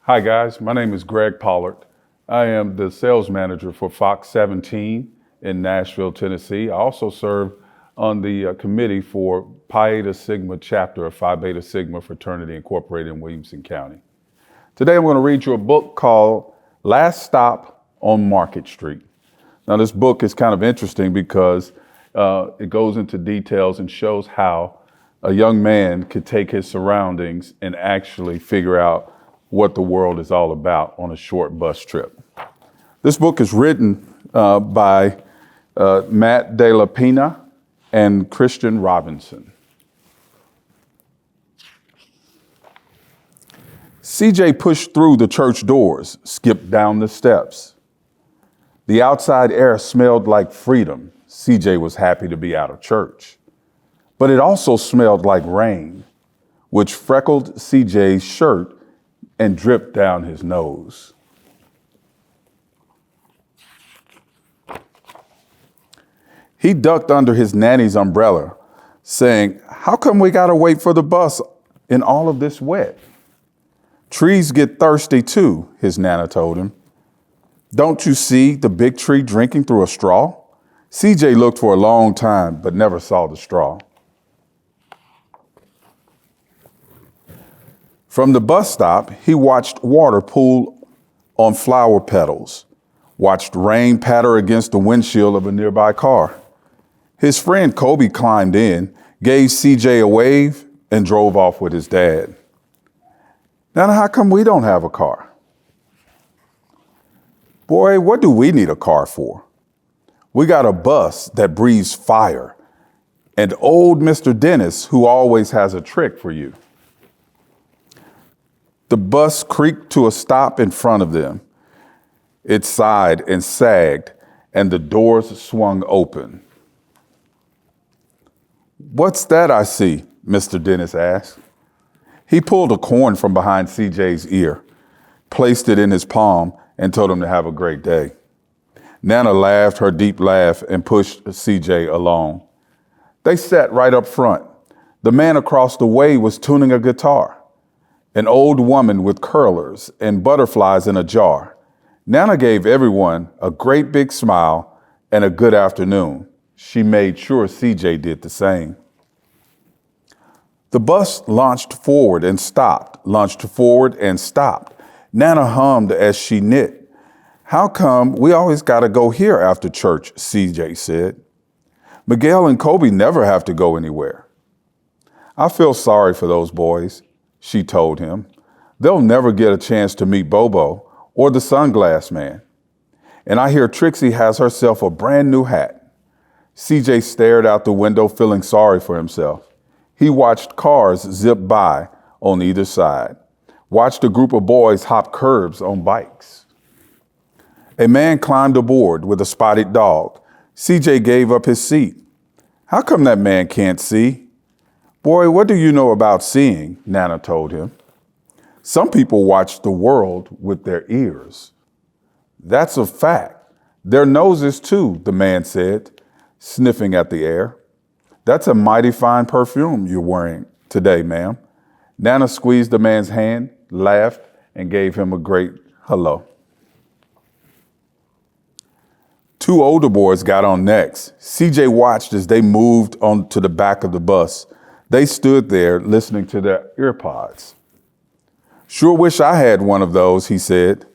Hi guys, my name is Greg Pollard. I am the sales manager for Fox 17 in Nashville, Tennessee. I also serve on the committee for Pi Eta Sigma chapter of Phi Beta Sigma Fraternity Incorporated in Williamson County. Today I'm going to read you a book called Last Stop on Market Street. Now this book is kind of interesting because it goes into details and shows how a young man could take his surroundings and actually figure out what the world is all about on a short bus trip. This book is written by Matt De La Pena and Christian Robinson. CJ pushed through the church doors, skipped down the steps. The outside air smelled like freedom. CJ was happy to be out of church. But it also smelled like rain, which freckled CJ's shirt and dripped down his nose. He ducked under his nanny's umbrella, saying, "How come we gotta wait for the bus in all of this wet?" "Trees get thirsty too," his nana told him. "Don't you see the big tree drinking through a straw?" CJ looked for a long time, but never saw the straw. From the bus stop, he watched water pool on flower petals, watched rain patter against the windshield of a nearby car. His friend Kobe climbed in, gave CJ a wave, and drove off with his dad. "Now, how come we don't have a car?" "Boy, what do we need a car for? We got a bus that breathes fire, and old Mr. Dennis who always has a trick for you." The bus creaked to a stop in front of them. It sighed and sagged, and the doors swung open. "What's that I see?" Mr. Dennis asked. He pulled a coin from behind CJ's ear, placed it in his palm, and told him to have a great day. Nana laughed her deep laugh and pushed CJ along. They sat right up front. The man across the way was tuning a guitar. An old woman with curlers and butterflies in a jar. Nana gave everyone a great big smile and a good afternoon. She made sure CJ did the same. The bus launched forward and stopped, launched forward and stopped. Nana hummed as she knit. "How come we always gotta go here after church?" CJ said. "Miguel and Kobe never have to go anywhere." "I feel sorry for those boys," she told him. "They'll never get a chance to meet Bobo or the sunglass man. And I hear Trixie has herself a brand new hat." CJ stared out the window, feeling sorry for himself. He watched cars zip by on either side, watched a group of boys hop curbs on bikes. A man climbed aboard with a spotted dog. CJ gave up his seat. "How come that man can't see?" "Boy, what do you know about seeing?" Nana told him. "Some people watch the world with their ears." "That's a fact. Their noses too," the man said, sniffing at the air. "That's a mighty fine perfume you're wearing today, ma'am." Nana squeezed the man's hand, laughed, and gave him a great hello. Two older boys got on next. CJ watched as they moved on to the back of the bus. They stood there listening to their earpods. "Sure wish I had one of those," he said.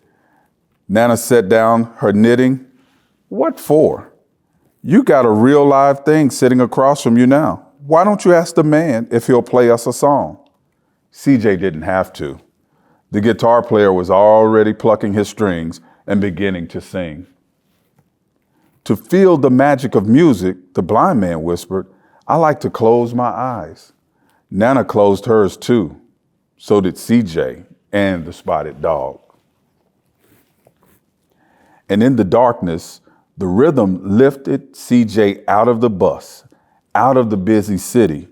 Nana set down her knitting. "What for? You got a real live thing sitting across from you now. Why don't you ask the man if he'll play us a song?" CJ didn't have to. The guitar player was already plucking his strings and beginning to sing. "To feel the magic of music," the blind man whispered, "I like to close my eyes." Nana closed hers too. So did CJ and the spotted dog. And in the darkness, the rhythm lifted CJ out of the bus, out of the busy city.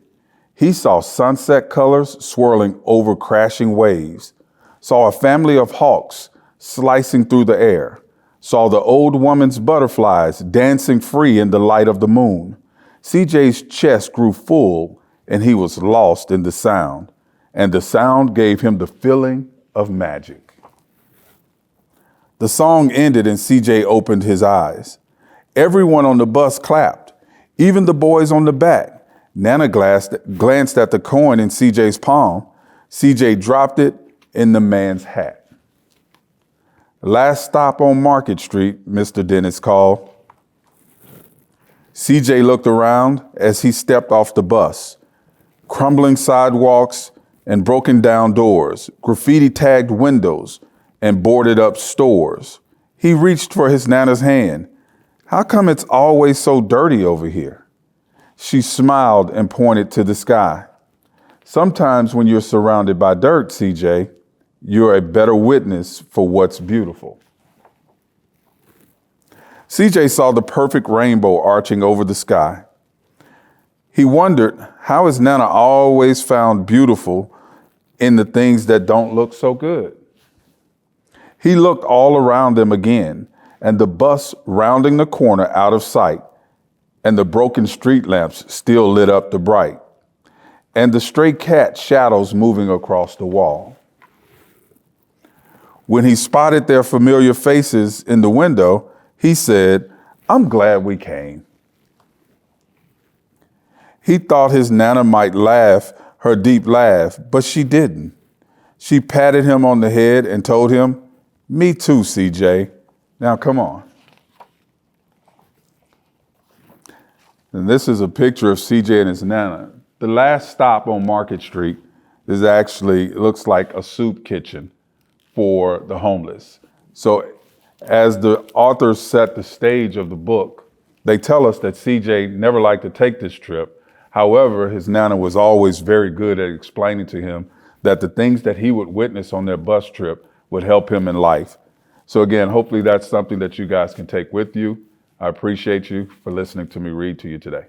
He saw sunset colors swirling over crashing waves, saw a family of hawks slicing through the air, saw the old woman's butterflies dancing free in the light of the moon. CJ's chest grew full and he was lost in the sound, and the sound gave him the feeling of magic. The song ended and CJ opened his eyes. Everyone on the bus clapped, even the boys on the back. Nana glanced at the coin in CJ's palm. CJ dropped it in the man's hat. Last stop on Market Street, Mr. Dennis called. CJ looked around as he stepped off the bus. Crumbling sidewalks and broken down doors, graffiti-tagged windows, and boarded up stores. He reached for his Nana's hand. How come it's always so dirty over here? She smiled and pointed to the sky. Sometimes when you're surrounded by dirt, CJ, you're a better witness for what's beautiful. CJ saw the perfect rainbow arching over the sky. He wondered, how is Nana always found beautiful in the things that don't look so good? He looked all around them again, and the bus rounding the corner out of sight, and the broken street lamps still lit up the bright, and the stray cat shadows moving across the wall. When he spotted their familiar faces in the window, he said, I'm glad we came. He thought his Nana might laugh her deep laugh, but she didn't. She patted him on the head and told him, me too, CJ. Now come on. And this is a picture of CJ and his Nana. The last stop on Market Street is actually, it looks like a soup kitchen for the homeless. So as the authors set the stage of the book, they tell us that CJ never liked to take this trip. However, his Nana was always very good at explaining to him that the things that he would witness on their bus trip would help him in life. So again, hopefully that's something that you guys can take with you. I appreciate you for listening to me read to you today.